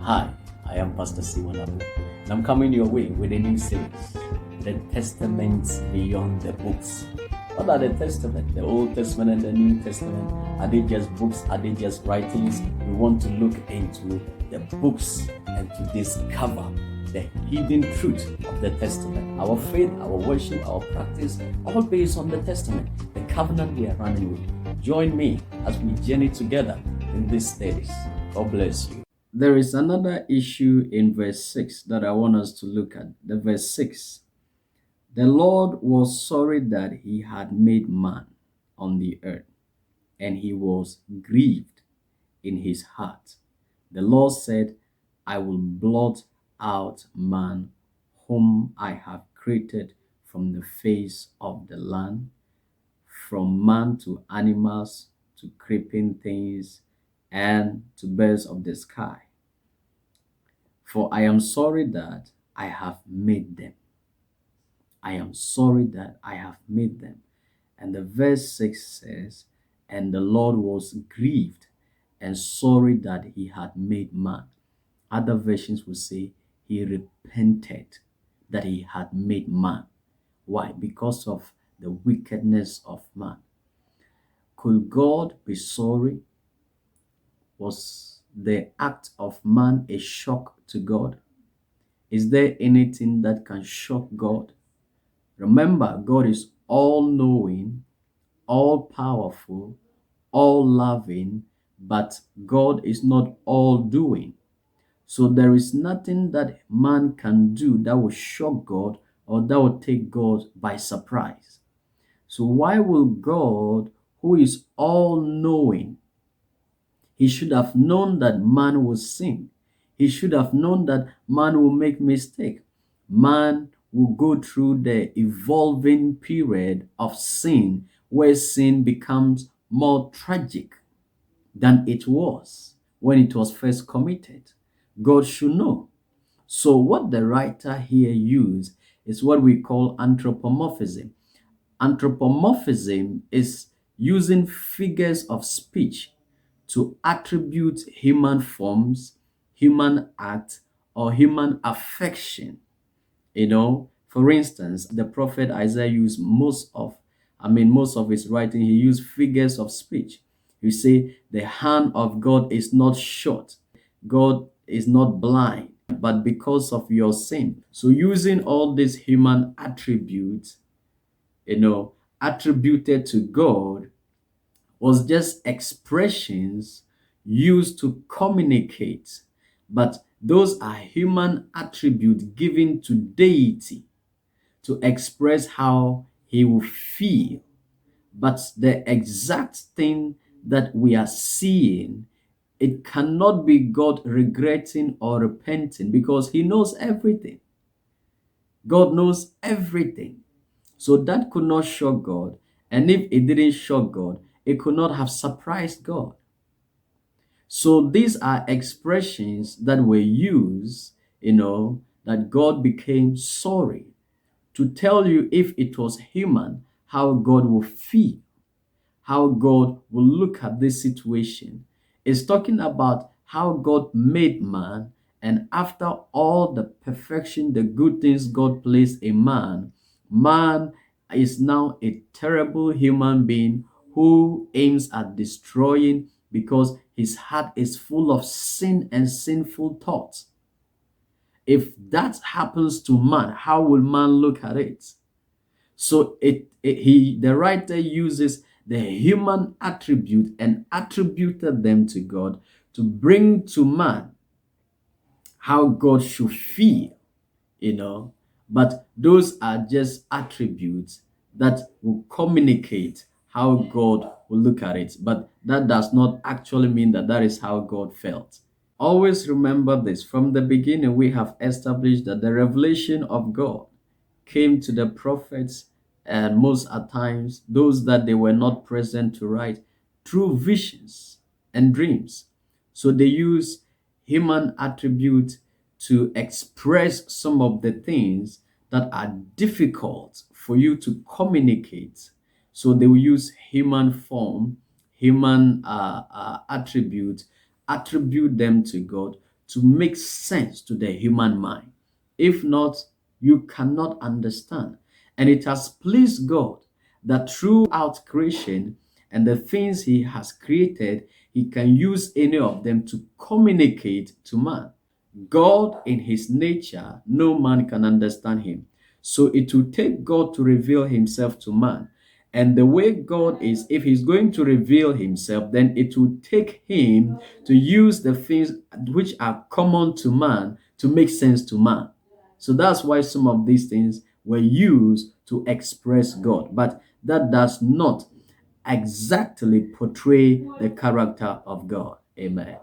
Hi, I am Pastor Siwanabu, and I'm coming your way with a new series, The Testaments Beyond the Books. What are the Testament? The Old Testament and the New Testament? Are they just books? Are they just writings? We want to look into the books and to discover the hidden truth of the Testament. Our faith, our worship, our practice, all based on the Testament, the covenant we are running with. Join me as we journey together in this series. God bless you. There is another issue in verse 6 that I want us to look at. The verse 6. The Lord was sorry that he had made man on the earth, and he was grieved in his heart. The Lord said, I will blot out man whom I have created from the face of the land, from man to animals, to creeping things, and to birds of the sky. For I am sorry that I have made them. I am sorry that I have made them. And the verse 6 says, and the Lord was grieved and sorry that he had made man. Other versions will say he repented that he had made man. Why? Because of the wickedness of man. Could God be sorry? Was the act of man a shock to God? Is there anything that can shock God? Remember, God is all knowing, all powerful, all loving, but God is not all doing. So there is nothing that man can do that will shock God or that will take God by surprise. So why will God, who is all knowing, he should have known that man will sin. He should have known that man will make mistake. Man will go through the evolving period of sin where sin becomes more tragic than it was when it was first committed. God should know. So what the writer here used is what we call anthropomorphism. Anthropomorphism is using figures of speech to attribute human forms, human act, or human affection. For instance, the prophet Isaiah used most of his writing, he used figures of speech. You say, the hand of God is not short. God is not blind, but because of your sin. So using all these human attributes, attributed to God was just expressions used to communicate, but those are human attributes given to deity to express how he will feel. But the exact thing that we are seeing, it cannot be God regretting or repenting because he knows everything. God knows everything. So that could not shock God. And if it didn't shock God, it could not have surprised God. So these are expressions that were used, that God became sorry to tell you if it was human, how God will feel, how God will look at this situation. It's talking about how God made man, and after all the perfection, the good things God placed in man, man is now a terrible human being who aims at destroying because his heart is full of sin and sinful thoughts. If that happens to man, how will man look at it? So the writer uses the human attribute and attributed them to God to bring to man how God should feel, But those are just attributes that will communicate how God will look at it. But that does not actually mean that that is how God felt. Always remember this. From the beginning, we have established that the revelation of God came to the prophets, and most at times those that they were not present to write, through visions and dreams. So they use human attributes to express some of the things that are difficult for you to communicate. So they will use human form, human attribute them to God to make sense to the human mind. If not, you cannot understand. And it has pleased God that throughout creation and the things He has created, He can use any of them to communicate to man. God, in His nature, no man can understand Him. So it will take God to reveal Himself to man. And the way God is, if He's going to reveal Himself, then it will take Him to use the things which are common to man to make sense to man. So that's why some of these things were used to express God. But that does not exactly portray the character of God. Amen.